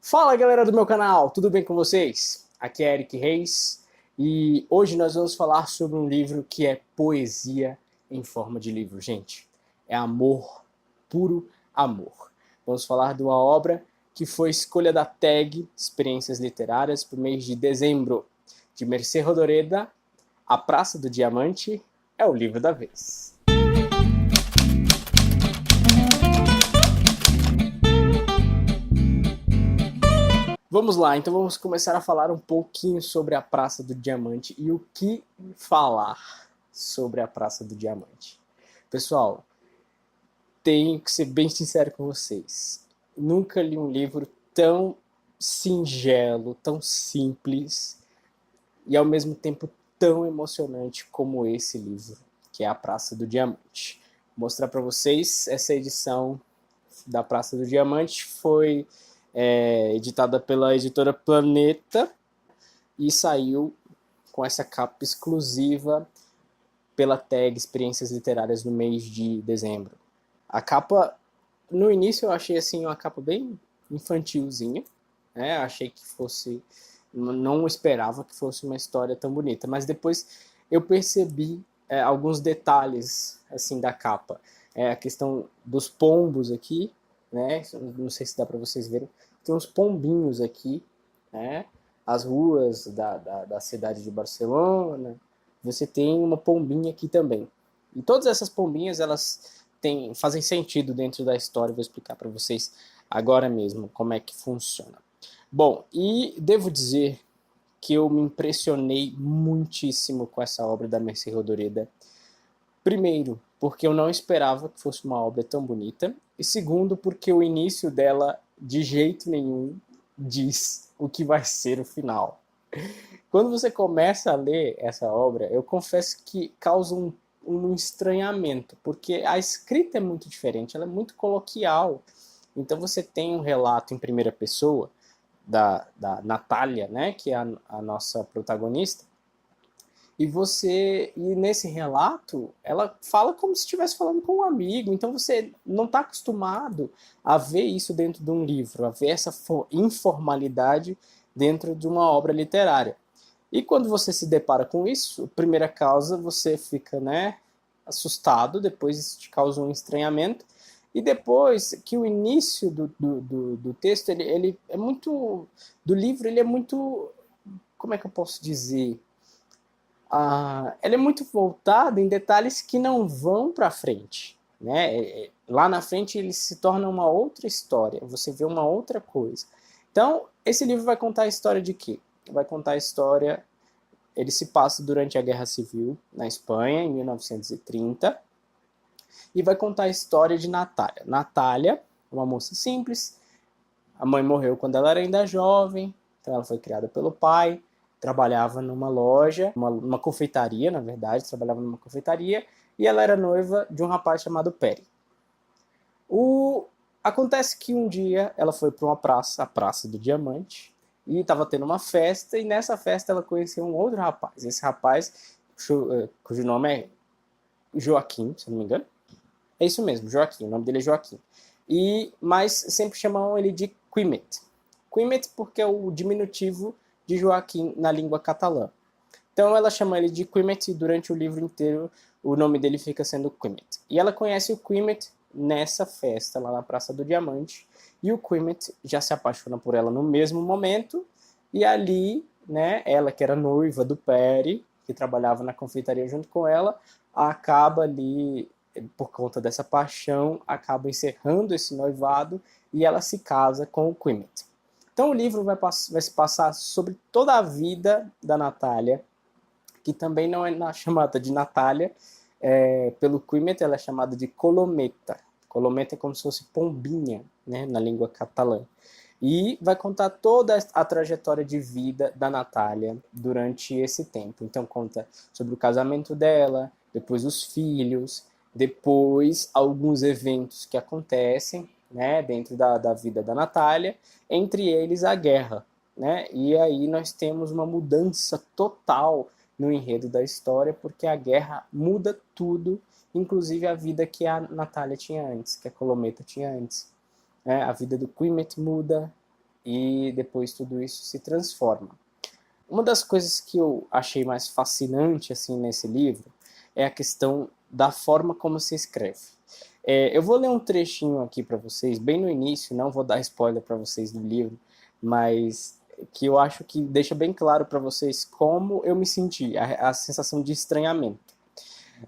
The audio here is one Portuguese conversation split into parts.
Fala galera do meu canal, tudo bem com vocês? Aqui é Eric Reis e hoje nós vamos falar sobre um livro que é poesia em forma de livro, gente. É amor, puro amor. Vamos falar de uma obra que foi escolha da TAG Experiências Literárias para o mês de dezembro, de Mercê Rodoreda, A Praça do Diamante é o livro da vez. Vamos lá, então vamos começar a falar um pouquinho sobre a Praça do Diamante e o que falar sobre a Praça do Diamante. Pessoal, tenho que ser bem sincero com vocês. Nunca li um livro tão singelo, tão simples e ao mesmo tempo tão emocionante como esse livro, que é a Praça do Diamante. Vou mostrar para vocês essa edição da Praça do Diamante foi editada pela editora Planeta e saiu com essa capa exclusiva pela TAG Experiências Literárias no mês de dezembro. A capa, no início eu achei assim uma capa bem infantilzinha, né? Achei que fosse, não esperava que fosse uma história tão bonita, mas depois eu percebi alguns detalhes assim da capa. A questão dos pombos aqui, né? Não sei se dá para vocês verem. Tem uns pombinhos aqui, né? As ruas da cidade de Barcelona. Você tem uma pombinha aqui também. E todas essas pombinhas, elas fazem sentido dentro da história. Vou explicar para vocês agora mesmo como é que funciona. Bom, e devo dizer que eu me impressionei muitíssimo com essa obra da Mercê Rodoreda. Primeiro, porque eu não esperava que fosse uma obra tão bonita. E segundo, porque o início dela, de jeito nenhum, diz o que vai ser o final. Quando você começa a ler essa obra, eu confesso que causa um estranhamento, porque a escrita é muito diferente, ela é muito coloquial. Então você tem um relato em primeira pessoa da Natália, né, que é a nossa protagonista, e nesse relato, ela fala como se estivesse falando com um amigo. Então você não está acostumado a ver isso dentro de um livro, a ver essa informalidade dentro de uma obra literária. E quando você se depara com isso, primeira causa, você fica, né, assustado, depois isso te causa um estranhamento. E depois que o início do texto, ele é muito... do livro, ele é muito... como é que eu posso dizer? Ela é muito voltada em detalhes que não vão para frente, né? Lá na frente ele se torna uma outra história, você vê uma outra coisa. Então, esse livro vai contar a história de quê? Vai contar a história, ele se passa durante a Guerra Civil na Espanha, em 1930, e vai contar a história de Natália. Natália, uma moça simples, a mãe morreu quando ela era ainda jovem, então ela foi criada pelo pai, trabalhava numa loja, uma confeitaria, na verdade, trabalhava numa confeitaria, e ela era noiva de um rapaz chamado Perry. Acontece que um dia ela foi para uma praça, a Praça do Diamante, e estava tendo uma festa, e nessa festa ela conheceu um outro rapaz. Esse rapaz, cujo nome é Joaquim, se não me engano. É isso mesmo, Joaquim, o nome dele é Joaquim. Mas sempre chamam ele de Quimet. Quimet porque é o diminutivo de Joaquim na língua catalã. Então ela chama ele de Quimet e durante o livro inteiro o nome dele fica sendo Quimet. E ela conhece o Quimet nessa festa lá na Praça do Diamante e o Quimet já se apaixona por ela no mesmo momento e ali, né, ela que era noiva do Perry, que trabalhava na confeitaria junto com ela, acaba ali, por conta dessa paixão, acaba encerrando esse noivado e ela se casa com o Quimet. Então o livro vai se passar sobre toda a vida da Natália, que também não é chamada de Natália, pelo Quimet ela é chamada de Colometa. Colometa é como se fosse pombinha, né, na língua catalã. E vai contar toda a trajetória de vida da Natália durante esse tempo. Então conta sobre o casamento dela, depois os filhos, depois alguns eventos que acontecem, né, dentro da vida da Natália, entre eles a guerra, né? E aí nós temos uma mudança total no enredo da história, porque a guerra muda tudo, inclusive a vida que a Natália tinha antes, que a Colometa tinha antes. A vida do Quimet muda e depois tudo isso se transforma. Uma das coisas que eu achei mais fascinante assim nesse livro é a questão da forma como se escreve. Eu vou ler um trechinho aqui para vocês, bem no início, não vou dar spoiler para vocês do livro, mas que eu acho que deixa bem claro para vocês como eu me senti, a sensação de estranhamento.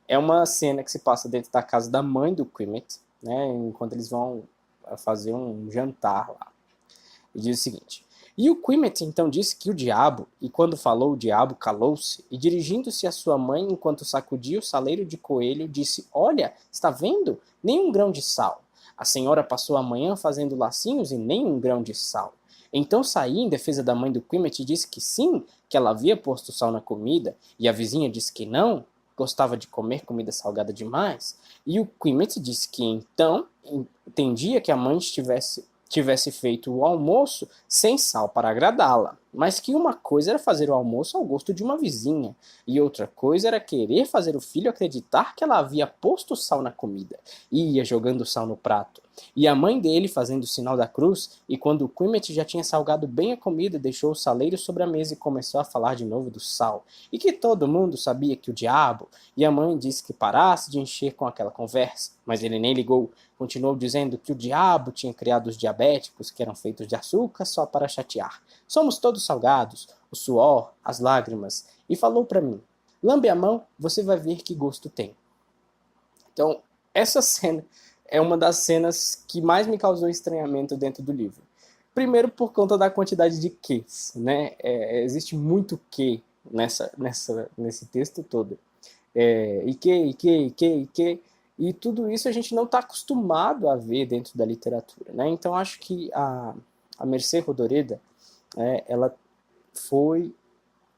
É uma cena que se passa dentro da casa da mãe do Quimet, né, enquanto eles vão fazer um jantar lá. E diz o seguinte: e o Quimet então disse que o diabo, e quando falou o diabo calou-se, e dirigindo-se à sua mãe enquanto sacudia o saleiro de coelho, disse: olha, está vendo? Nem um grão de sal. A senhora passou a manhã fazendo lacinhos e nem um grão de sal. Então saí em defesa da mãe do Quimet e disse que sim, que ela havia posto sal na comida, e a vizinha disse que não, gostava de comer comida salgada demais, e o Quimet disse que então entendia que a mãe tivesse feito o almoço sem sal para agradá-la, mas que uma coisa era fazer o almoço ao gosto de uma vizinha, e outra coisa era querer fazer o filho acreditar que ela havia posto sal na comida, e ia jogando sal no prato. E a mãe dele fazendo o sinal da cruz, e quando o Quimet já tinha salgado bem a comida, deixou o saleiro sobre a mesa e começou a falar de novo do sal, e que todo mundo sabia que o diabo, e a mãe disse que parasse de encher com aquela conversa, mas ele nem ligou. Continuou dizendo que o diabo tinha criado os diabéticos, que eram feitos de açúcar só para chatear. Somos todos salgados, o suor, as lágrimas. E falou para mim: lambe a mão, você vai ver que gosto tem. Então, essa cena é uma das cenas que mais me causou estranhamento dentro do livro. Primeiro, por conta da quantidade de quês, né? Existe muito que nesse texto todo. E tudo isso a gente não está acostumado a ver dentro da literatura, né? Então acho que a Mercê Rodoreda, ela foi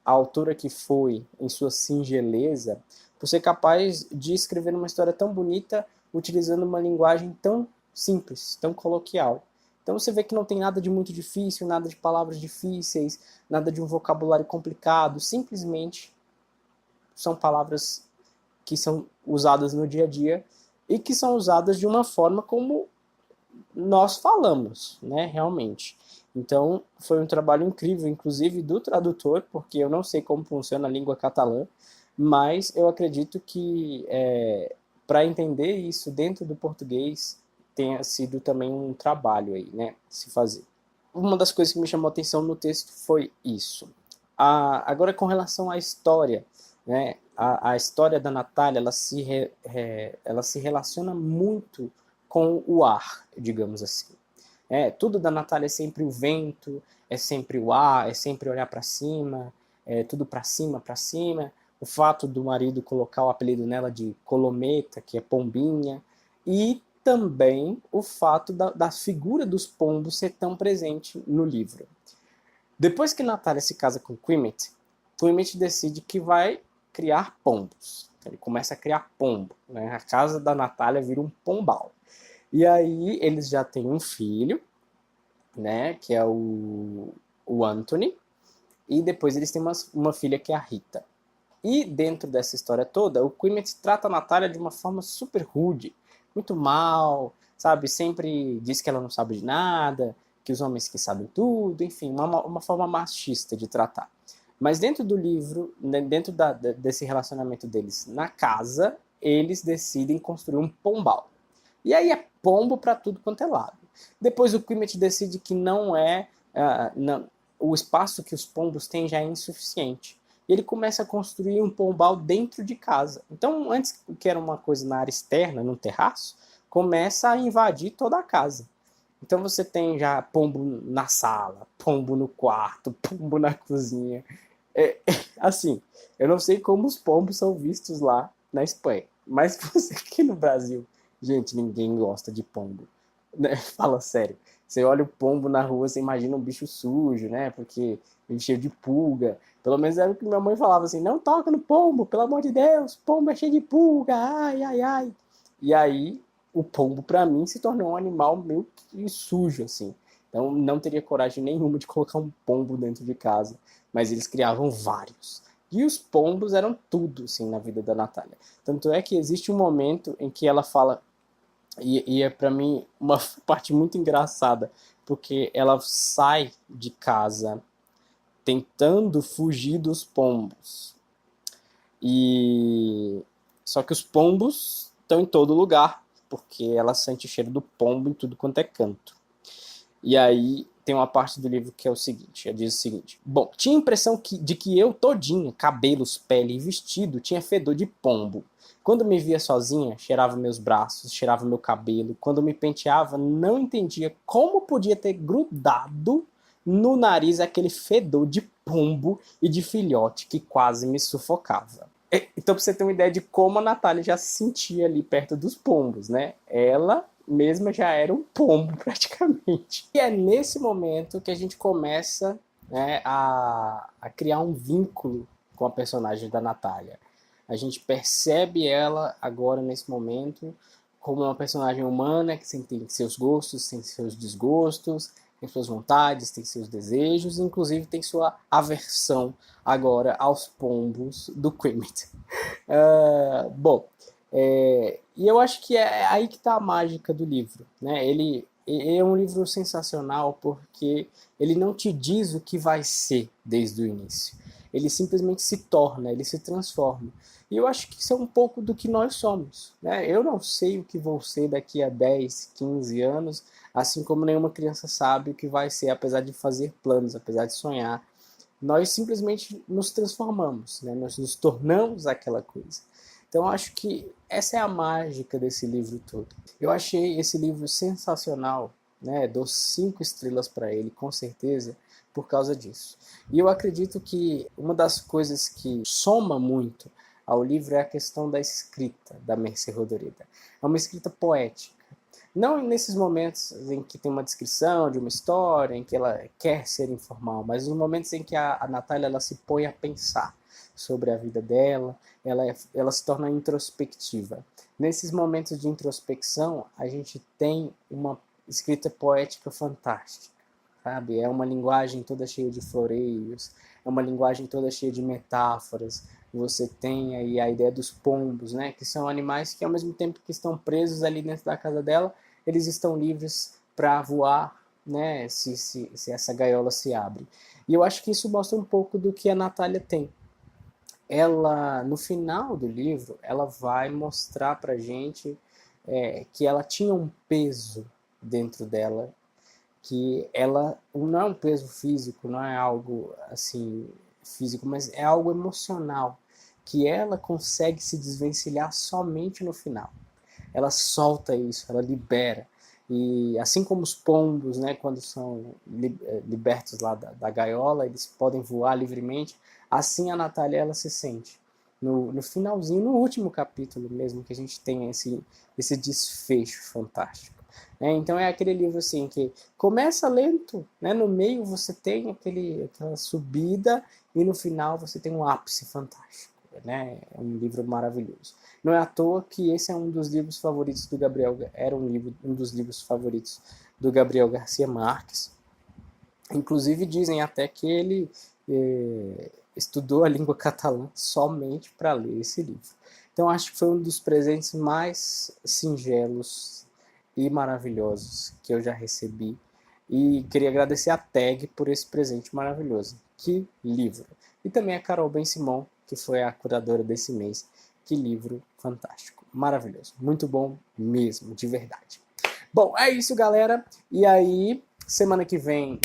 a autora que foi, em sua singeleza, por ser capaz de escrever uma história tão bonita utilizando uma linguagem tão simples, tão coloquial. Então você vê que não tem nada de muito difícil, nada de palavras difíceis, nada de um vocabulário complicado, simplesmente são palavras que são usadas no dia a dia e que são usadas de uma forma como nós falamos, né, realmente. Então, foi um trabalho incrível, inclusive do tradutor, porque eu não sei como funciona a língua catalã, mas eu acredito que para entender isso dentro do português tenha sido também um trabalho aí, né, se fazer. Uma das coisas que me chamou a atenção no texto foi isso. Agora, com relação à história, né, a história da Natália, ela se relaciona muito com o ar, digamos assim. Tudo da Natália é sempre o vento, é sempre o ar, é sempre olhar para cima, é tudo para cima, para cima. O fato do marido colocar o apelido nela de Colometa, que é pombinha, e também o fato da figura dos pombos ser tão presente no livro. Depois que Natália se casa com Quimet decide que vai criar pombos. Ele começa a criar pombo, né? A casa da Natália vira um pombal. E aí eles já têm um filho, né? Que é o Anthony. E depois eles têm uma filha que é a Rita. E dentro dessa história toda, o Quimet trata a Natália de uma forma super rude, muito mal, sabe? Sempre diz que ela não sabe de nada, que os homens que sabem tudo, enfim, uma forma machista de tratar. Mas dentro do livro, dentro desse relacionamento deles na casa, eles decidem construir um pombal. E aí é pombo para tudo quanto é lado. Depois o Quimet decide que o espaço que os pombos têm já é insuficiente. E ele começa a construir um pombal dentro de casa. Então, antes que era uma coisa na área externa, no terraço, começa a invadir toda a casa. Então você tem já pombo na sala, pombo no quarto, pombo na cozinha. Assim, eu não sei como os pombos são vistos lá na Espanha, mas você aqui no Brasil, gente, ninguém gosta de pombo, né? Fala sério. Você olha o pombo na rua, você imagina um bicho sujo, né? Porque ele é cheio de pulga. Pelo menos era o que minha mãe falava assim: não toca no pombo, pelo amor de Deus, pombo é cheio de pulga, ai, ai, ai. E aí, o pombo, para mim, se tornou um animal meio que sujo, assim. Então, não teria coragem nenhuma de colocar um pombo dentro de casa. Mas eles criavam vários. E os pombos eram tudo, assim, na vida da Natália. Tanto é que existe um momento em que ela fala, e é para mim uma parte muito engraçada, porque ela sai de casa tentando fugir dos pombos. Só que os pombos estão em todo lugar, porque ela sente o cheiro do pombo em tudo quanto é canto. E aí tem uma parte do livro que é o seguinte, ela diz o seguinte: bom, tinha a impressão de que eu todinha, cabelos, pele e vestido, tinha fedor de pombo. Quando me via sozinha, cheirava meus braços, cheirava meu cabelo. Quando me penteava, não entendia como podia ter grudado no nariz aquele fedor de pombo e de filhote que quase me sufocava. Então, pra você ter uma ideia de como a Natália já se sentia ali perto dos pombos, né? Ela mesma já era um pombo, praticamente. E é nesse momento que a gente começa, né, a criar um vínculo com a personagem da Natália. A gente percebe ela agora, nesse momento, como uma personagem humana que tem seus gostos, tem seus desgostos, tem suas vontades, tem seus desejos, inclusive tem sua aversão agora aos pombos do Quimit. Bom, e eu acho que é aí que está a mágica do livro, né? Ele é um livro sensacional porque ele não te diz o que vai ser desde o início. Ele simplesmente se torna, ele se transforma. E eu acho que isso é um pouco do que nós somos, né? Eu não sei o que vou ser daqui a 10, 15 anos, assim como nenhuma criança sabe o que vai ser, apesar de fazer planos, apesar de sonhar. Nós simplesmente nos transformamos, né? Nós nos tornamos aquela coisa. Então, acho que essa é a mágica desse livro todo. Eu achei esse livro sensacional, né? Dou 5 estrelas para ele, com certeza, por causa disso. E eu acredito que uma das coisas que soma muito ao livro é a questão da escrita da Mercê Rodoreda. É uma escrita poética. Não nesses momentos em que tem uma descrição de uma história, em que ela quer ser informal, mas nos momentos em que a Natália ela se põe a pensar sobre a vida dela, ela se torna introspectiva. Nesses momentos de introspecção, a gente tem uma escrita poética fantástica, sabe? É uma linguagem toda cheia de floreios, é uma linguagem toda cheia de metáforas. Você tem aí a ideia dos pombos, né? Que são animais que, ao mesmo tempo que estão presos ali dentro da casa dela, eles estão livres para voar, né? Se essa gaiola se abre. E eu acho que isso mostra um pouco do que a Natália tem. Ela, no final do livro, ela vai mostrar pra gente que ela tinha um peso dentro dela, que ela não é um peso físico, não é algo assim físico, mas é algo emocional, que ela consegue se desvencilhar somente no final. Ela solta isso, ela libera. E assim como os pombos, né, quando são libertos lá da gaiola, eles podem voar livremente, assim a Natália ela se sente. No finalzinho, no último capítulo mesmo, que a gente tem esse desfecho fantástico. Então é aquele livro assim que começa lento, né? No meio você tem aquela subida e no final você tem um ápice fantástico, né? É um livro maravilhoso. Não é à toa que esse é um dos livros favoritos do Gabriel, era um dos livros favoritos do Gabriel Garcia Marques. Inclusive dizem até que ele estudou a língua catalã somente para ler esse livro. Então acho que foi um dos presentes mais singelos e maravilhosos que eu já recebi. E queria agradecer a Tag por esse presente maravilhoso. Que livro! E também a Carol Ben Simon, que foi a curadora desse mês. Que livro fantástico, maravilhoso, muito bom mesmo, de verdade. Bom, é isso, galera. E aí, semana que vem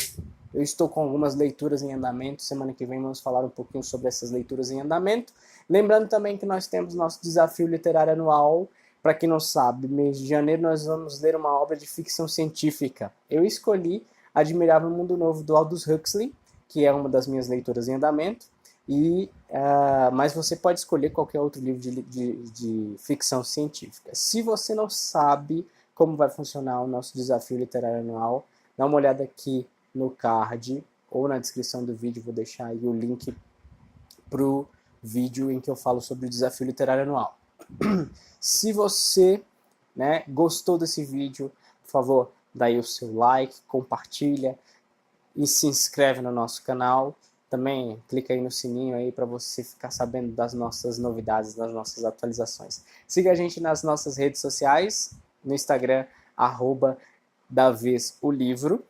eu estou com algumas leituras em andamento. Semana que vem vamos falar um pouquinho sobre essas leituras em andamento. Lembrando também que nós temos nosso desafio literário anual. Para quem não sabe, mês de janeiro nós vamos ler uma obra de ficção científica. Eu escolhi Admirável Mundo Novo, do Aldous Huxley, que é uma das minhas leituras em andamento. Mas você pode escolher qualquer outro livro de ficção científica. Se você não sabe como vai funcionar o nosso desafio literário anual, dá uma olhada aqui no card ou na descrição do vídeo, vou deixar aí o link para o vídeo em que eu falo sobre o desafio literário anual. Se você, né, gostou desse vídeo, por favor, dá aí o seu like, compartilha e se inscreve no nosso canal. Também clica aí no sininho aí para você ficar sabendo das nossas novidades, das nossas atualizações. Siga a gente nas nossas redes sociais, no Instagram, @davesolivro,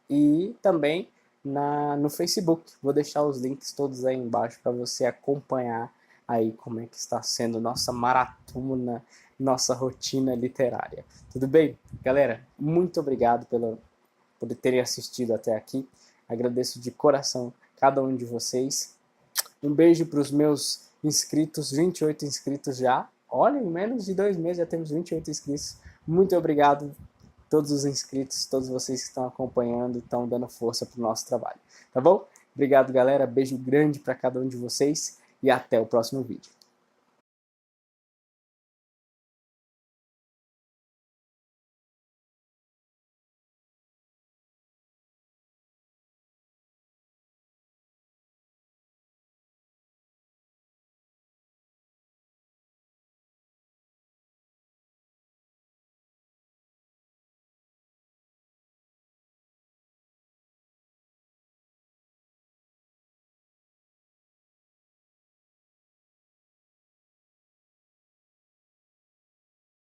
e também no Facebook. Vou deixar os links todos aí embaixo para você acompanhar aí como é que está sendo nossa maratona, nossa rotina literária. Tudo bem? Galera, muito obrigado por terem assistido até aqui. Agradeço de coração cada um de vocês. Um beijo para os meus inscritos, 28 inscritos já. Olha, em menos de 2 meses já temos 28 inscritos. Muito obrigado a todos os inscritos, todos vocês que estão acompanhando, estão dando força para o nosso trabalho. Tá bom? Obrigado, galera. Beijo grande para cada um de vocês e até o próximo vídeo.